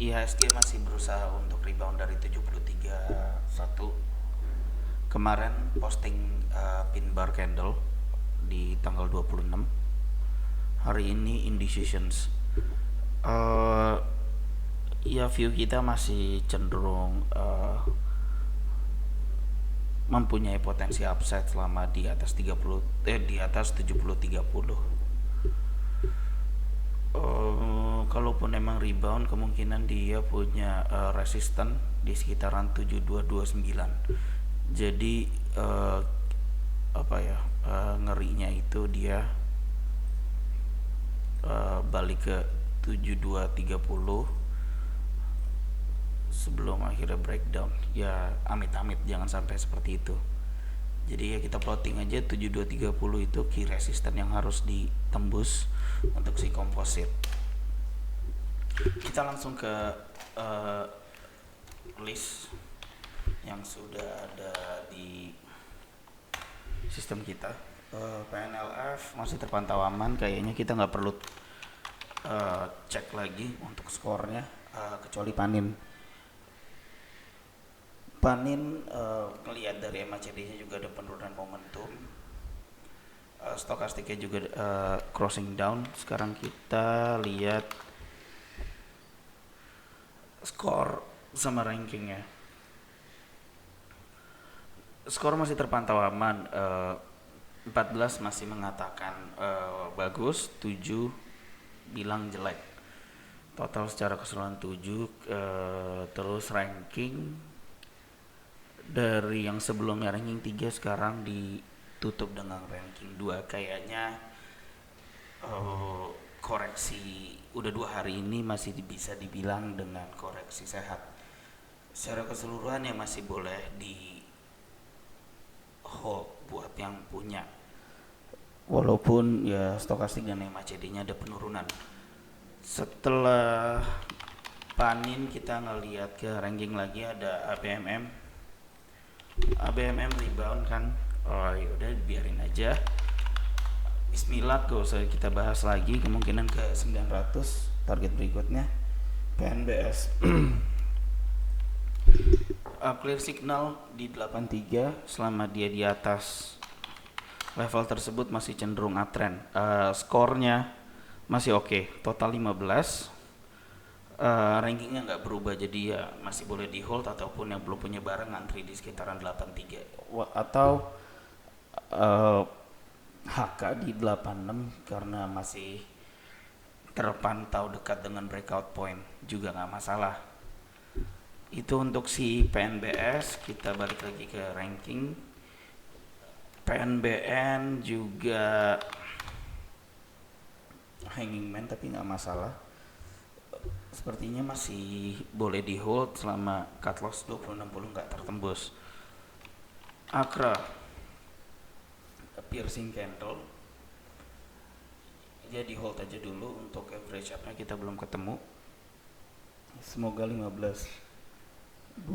IHSG masih berusaha untuk rebound dari 73.1. Kemarin posting pin bar candle di tanggal 26. Hari ini indecisions. Uh, ya view kita masih cenderung mempunyai potensi upside selama di atas 70 30. Kalaupun emang rebound, kemungkinan dia punya resisten di sekitaran 7229. Jadi ngerinya itu dia balik ke 7230 sebelum akhirnya breakdown. Ya amit-amit jangan sampai seperti itu. Jadi ya kita plotting aja 7230 itu key resistance yang harus ditembus untuk si komposit. Kita langsung ke list yang sudah ada di sistem kita. PNLF masih terpantau aman, kayaknya kita nggak perlu cek lagi untuk skornya, kecuali Panin. Ngelihat dari MACD-nya juga ada penurunan momentum. Stokastiknya juga crossing down. Sekarang kita lihat skor sama rankingnya. Skor masih terpantau aman. 14 masih mengatakan bagus, 7 bilang jelek. Total secara keseluruhan 7. Terus ranking dari yang sebelumnya ranking 3 sekarang ditutup dengan ranking 2. Kayaknya koreksi udah 2 hari ini masih bisa dibilang dengan koreksi sehat. Secara keseluruhan ya masih boleh di hold buat yang punya, walaupun ya stokastik dan MACD-nya ada penurunan. Setelah Panin kita ngelihat ke ranking lagi, ada ABMM rebound kan. Oh yaudah biarin aja, bismillah, gak usah kita bahas lagi. Kemungkinan ke 900 target berikutnya. PNBS clear signal di 83. Selama dia di atas level tersebut masih cenderung uptrend. Skornya masih oke, total 15. Rankingnya nggak berubah, jadi ya masih boleh di hold, ataupun yang belum punya barang ngantri di sekitaran 83 atau HK di 86 karena masih terpantau dekat dengan breakout point, juga nggak masalah. Itu untuk si PNBS. Kita balik lagi ke ranking. PNBN juga hanging man tapi nggak masalah. Sepertinya masih boleh di hold selama cut loss 2060 nggak tertembus. Akra piercing candle, dia di hold aja dulu. Untuk average up nya kita belum ketemu. Semoga 15-20,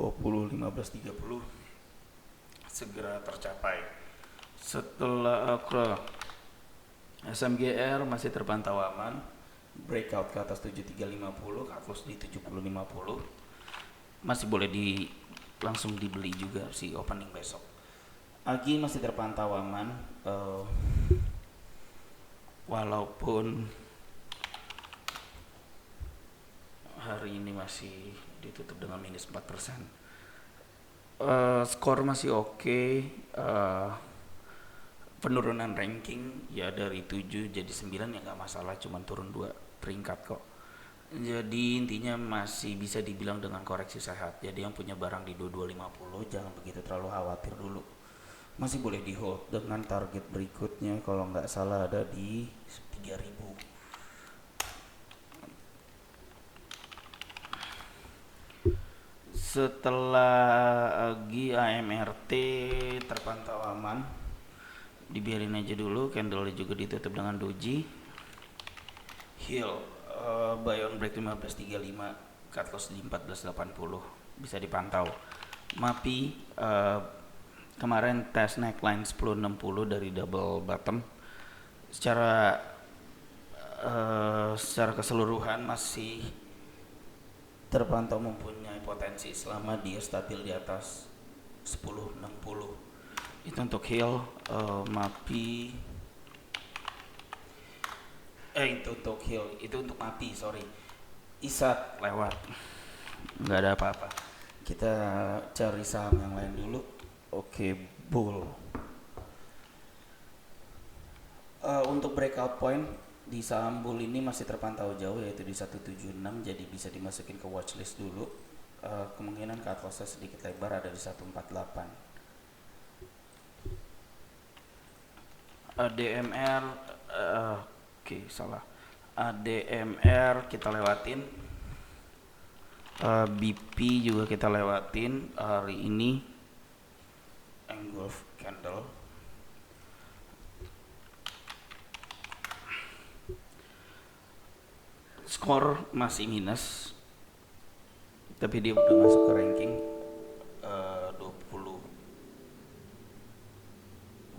15-30 segera tercapai. Setelah Akra, SMGR masih terpantau aman, breakout ke atas 7350, cut loss di 7050. Masih boleh langsung dibeli juga si opening besok. AGI masih terpantau aman, walaupun hari ini masih ditutup dengan minus 4%. Skor masih oke. Penurunan ranking ya dari 7 jadi 9 ya nggak masalah, cuman turun 2 peringkat kok. Jadi intinya masih bisa dibilang dengan koreksi sehat. Jadi yang punya barang di 2250 jangan begitu terlalu khawatir dulu, masih boleh di hold dengan target berikutnya kalau nggak salah ada di 3000. Setelah AGI, AMRT terpantau aman, dibiarin aja dulu. Candle juga ditutup dengan doji. Hill buy on break 1535, cut loss di 1480, bisa dipantau. MAPI kemarin tes neckline 1060 dari double bottom. Secara keseluruhan masih terpantau mempunyai potensi selama dia stabil di atas 1060. Itu untuk hill. MAPI itu untuk hill, itu untuk MAPI, sorry. ISAT lewat, nggak ada apa-apa. Kita cari saham yang lain dulu. Oke, bull. Untuk breakout point di saham bull ini masih terpantau jauh, yaitu di 176, jadi bisa dimasukin ke watchlist dulu. Kemungkinan cut loss sedikit lebar, ada di 148. ADMR salah. ADMR kita lewatin. BP juga kita lewatin hari ini. Engulf candle. Skor masih minus, tapi dia udah masuk ke ranking 20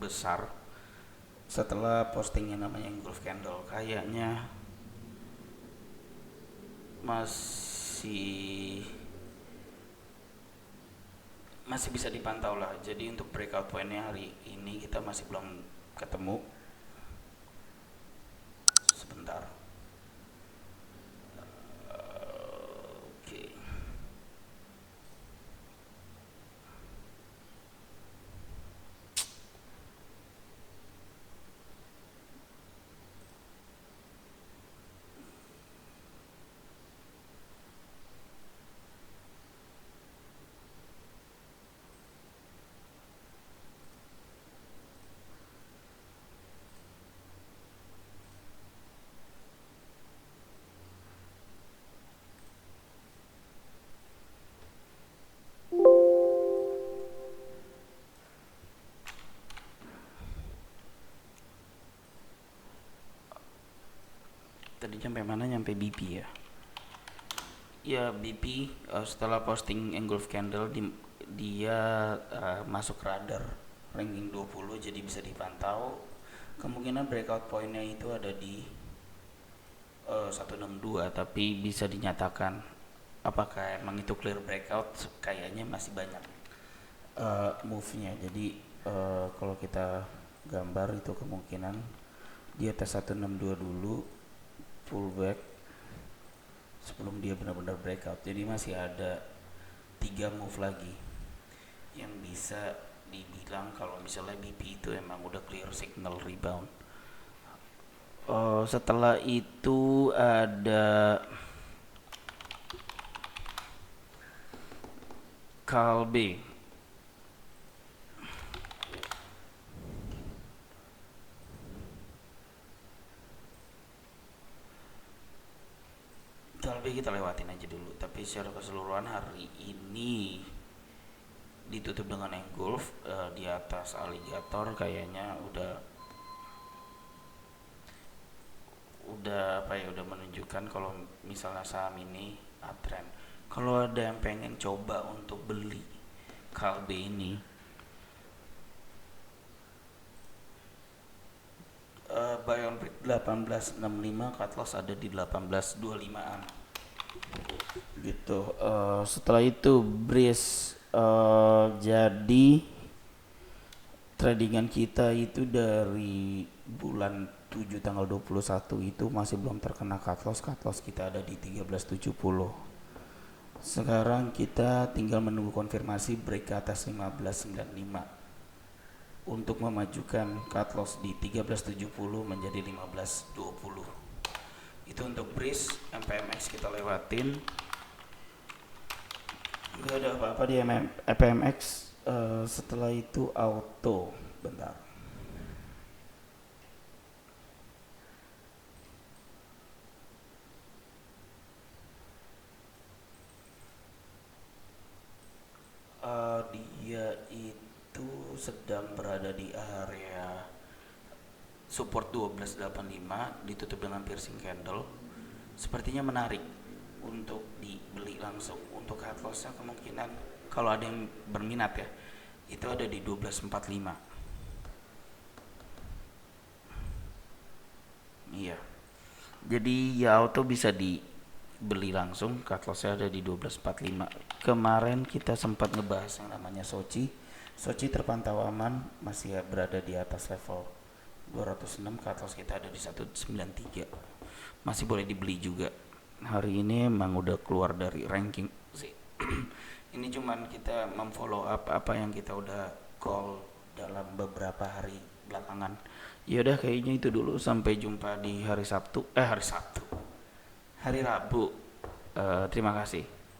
besar setelah postingnya namanya Engulf Candle. Kayaknya masih bisa dipantau lah. Jadi untuk breakout pointnya hari ini kita masih belum ketemu. Sebentar. Oke. Tadi sampai mana? Nyampe BP ya. Ya, BP setelah posting Engulf Candle dia masuk radar ranking 20, jadi bisa dipantau. Kemungkinan breakout pointnya itu ada di 162, tapi bisa dinyatakan apakah emang itu clear breakout. Kayaknya masih banyak move-nya. Jadi kalau kita gambar itu kemungkinan di atas 162 dulu, pullback sebelum dia benar-benar breakout. Jadi masih ada 3 move lagi yang bisa dibilang kalau misalnya BP itu emang udah clear signal rebound. Setelah itu ada Kalbe. Kalbe kita lewatin aja dulu, tapi secara keseluruhan hari ini ditutup dengan engulf di atas alligator. Kayaknya udah udah menunjukkan kalau misalnya saham ini uptrend. Kalau ada yang pengen coba untuk beli Kalbe ini, buy on break 1865, cut loss ada di 1825an gitu. Setelah itu Breeze, jadi tradingan kita itu dari bulan 7 tanggal 21 itu masih belum terkena cut loss kita ada di 1370. Sekarang kita tinggal menunggu konfirmasi break ke atas 1595 untuk memajukan cut loss di 1370 menjadi 1520. Itu untuk Breeze. MPMX kita lewatin, nggak ada apa-apa di MPMX. Setelah itu auto, bentar. Dia itu sedang berada di area support 1285, ditutup dengan piercing candle. Sepertinya menarik untuk dibeli langsung. Untuk cut lossnya kemungkinan kalau ada yang berminat ya, itu ada di 1245. Iya. Jadi ya auto bisa beli langsung. Cut loss-nya ada di 12.45. Kemarin kita sempat ngebahas yang namanya Soci. Soci terpantau aman, masih berada di atas level 206. Cut loss kita ada di 193. Masih boleh dibeli juga. Hari ini emang udah keluar dari ranking sih. Ini cuman kita memfollow up apa yang kita udah call dalam beberapa hari belakangan. Yaudah kayaknya itu dulu, sampai jumpa di hari Rabu. Terima kasih.